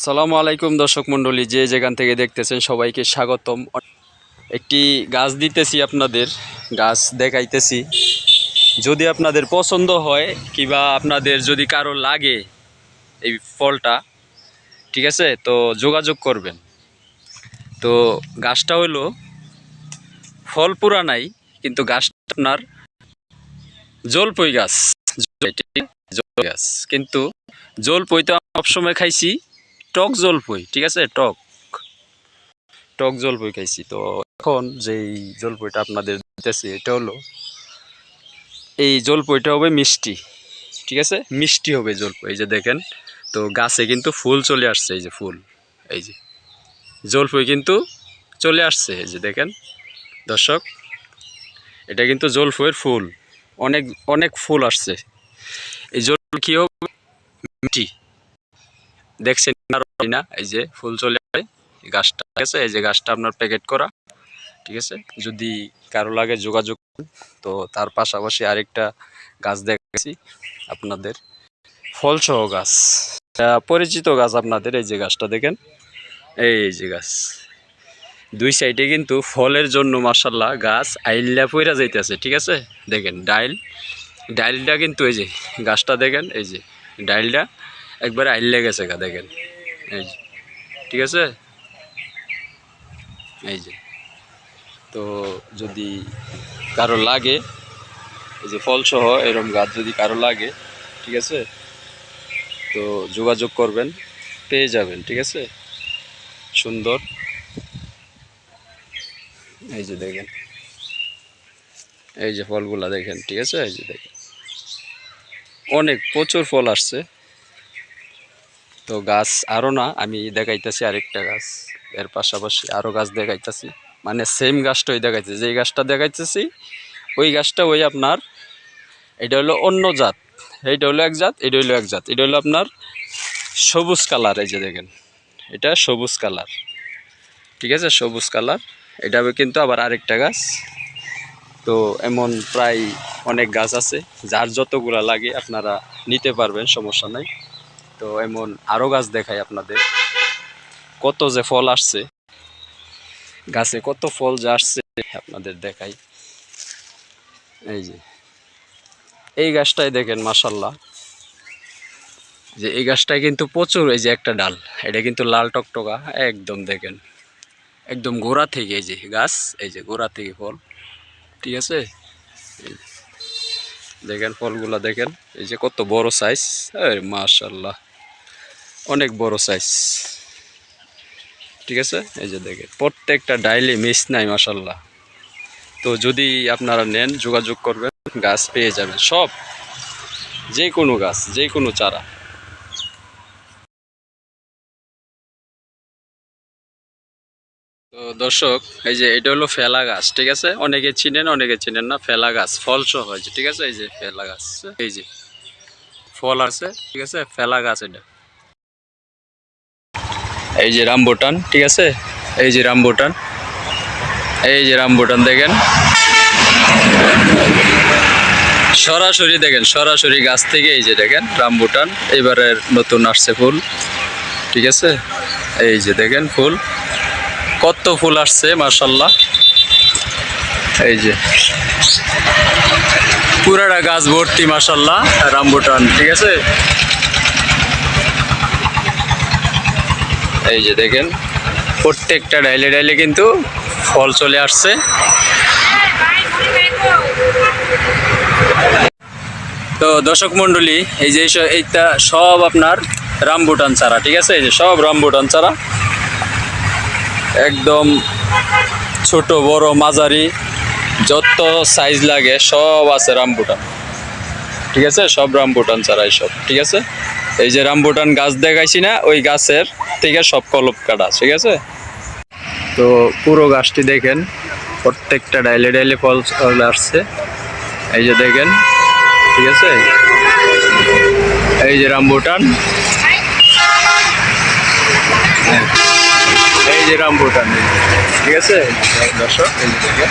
সালামু আলাইকুম দর্শক মণ্ডলী, যে যেখান থেকে দেখতেছেন সবাইকে স্বাগতম। একটি গাছ দিতেছি আপনাদের, গাছ দেখাইতেছি। যদি আপনাদের পছন্দ হয় কিংবা আপনাদের যদি কারো লাগে এই ফলটা, ঠিক আছে, তো যোগাযোগ করবেন। তো গাছটা হলো ফল পুরা নাই, কিন্তু গাছটা আপনার জলপই গাছ। জলপই গাছ, কিন্তু জলপই তো সবসময় খাইছি টক জলপই, ঠিক আছে, টক জলপই খাইছি। তো এখন যেই জলপইটা আপনাদের দিতেছি এটা হলো, এই জলপইটা হবে মিষ্টি, ঠিক আছে, মিষ্টি হবে জলপই। এই যে দেখেন, তো গাছে কিন্তু ফুল চলে আসছে, এই যে ফুল, এই যে জলপই কিন্তু চলে আসছে, এই যে দেখেন দর্শক, এটা কিন্তু জলপইয়ের ফুল, অনেক অনেক ফুল আসছে। এই জলপই কি হবে, মিষ্টি, দেখছেন না, এই যে ফুল চলে আসে গাছটা, ঠিক আছে, এই যে গাছটা আপনার প্যাকেট করা, ঠিক আছে। যদি কারো লাগে যোগাযোগ, তো তার পাশাপাশি আরেকটা গাছ দেখাচ্ছি আপনাদের, ফলসহ গাছ, পরিচিত গাছ আপনাদের। এই যে গাছটা দেখেন, এই যে গাছ দুই সাইডে কিন্তু ফলের জন্য মাশাআল্লাহ গাছ আইল্লা পইরা যাইতেছে, ঠিক আছে। দেখেন ডাইলটা কিন্তু এই যে গাছটা দেখেন, এই যে ডাইলটা একবারে আইল্লা গেছে গা, দেখেন এই যে, ঠিক আছে, এই যে। তো যদি কারো লাগে, এই যে ফলসহ এরকম গাছ যদি কারো লাগে, ঠিক আছে, তো যোগাযোগ করবেন, পেয়ে যাবেন, ঠিক আছে, সুন্দর। এই যে দেখেন, এই যে ফলগুলা দেখেন, ঠিক আছে, এই যে দেখেন অনেক প্রচুর ফল আসছে। তো গাছ আরও না, আমি দেখাইতেছি আরেকটা গাছ, এর পাশাপাশি আরও গাছ দেখাইতেছি, মানে সেম গাছটাই দেখাইতেছি, যেই গাছটা দেখাইতেছি ওই গাছটা ওই আপনার, এটা হলো অন্য জাত, এইটা হলো এক জাত, এটা হলো এক জাত, এটা হলো আপনার সবুজ কালার, এই যে দেখেন এটা সবুজ কালার, ঠিক আছে, সবুজ কালার। এটা হবে কিন্তু আবার আরেকটা গাছ। তো এমন প্রায় অনেক গাছ আছে, যার যতগুলা লাগে আপনারা নিতে পারবেন, সমস্যা নাই। তো এমন আরও গাছ দেখাই আপনাদের, কত যে ফল আসছে গাছে, কত ফল যে আসছে আপনাদের দেখাই। এই যে এই গাছটাই দেখেন মাশাআল্লাহ, যে এই গাছটায় কিন্তু প্রচুর, এই যে একটা ডাল, এটা কিন্তু লাল টকটকা একদম, দেখেন একদম গোড়া থেকে, এই যে গাছ, এই যে গোড়া থেকে ফল, ঠিক আছে। দেখেন ফলগুলা দেখেন, এই যে কত বড় সাইজ, মাশাআল্লাহ অনেক বড় সাইজ, ঠিক আছে। এই যে দেখেন প্রত্যেকটা ডাইলে মিস নাই মাশাআল্লাহ। তো যদি আপনারা নেন যোগাযোগ করবেন, গাছ পেয়ে যাবেন সব, যে কোনো গাছ, যে কোনো চারা। তো দর্শক, এই যে এটা হলো ফেলা গাছ, ঠিক আছে, অনেকে চিনেন অনেকে চিনেন না, ফেলা গাছ ফল সহ হয়েছে, ঠিক আছে। এই যে ফেলা গাছ, এই যে ফল আছে, ঠিক আছে, ফেলা গাছ এটা। এই যে রামবুটান, ঠিক আছে, এই যে রামবুটান, এই যে রামবুটান দেখেন, সরাসরি দেখেন, সরাসরি গাছ থেকে, এই যে দেখেন রামবুটান এবারের নতুন আসছে ফুল, ঠিক আছে। এই যে দেখেন ফুল, কত ফুল আসছে মাশাআল্লাহ, এই যে পুরাটা গাছ ভর্তি মাশাআল্লাহ রামবুটান, ঠিক আছে। এই যে দেখেন প্রত্যেকটা ডাইলে ডাইলে কিন্তু ফল চলে আসছে। তো দর্শক মণ্ডলী, এই যে এইটা সব আপনার রামবুটান চারা, ঠিক আছে, এই যে সব রামবুটান চারা, একদম ছোট বড় মাঝারি যত সাইজ লাগে সব আছে রামবুটান, ঠিক আছে, সব রামবুটান চারা সব, ঠিক আছে। এই যে রামবুটান গাছ দেখাইছি না, ওই গাছের থেকে সব কলপ কাটা, ঠিক আছে। তো পুরো গাছটি দেখেন, প্রত্যেকটা ডাইলে ডাইলে ফল চলে আসছে, এই যে দেখেন, ঠিক আছে। এই যে রামবুটান, এই যে রামবুটান, ঠিক আছে দর্শক, এই যে দেখেন।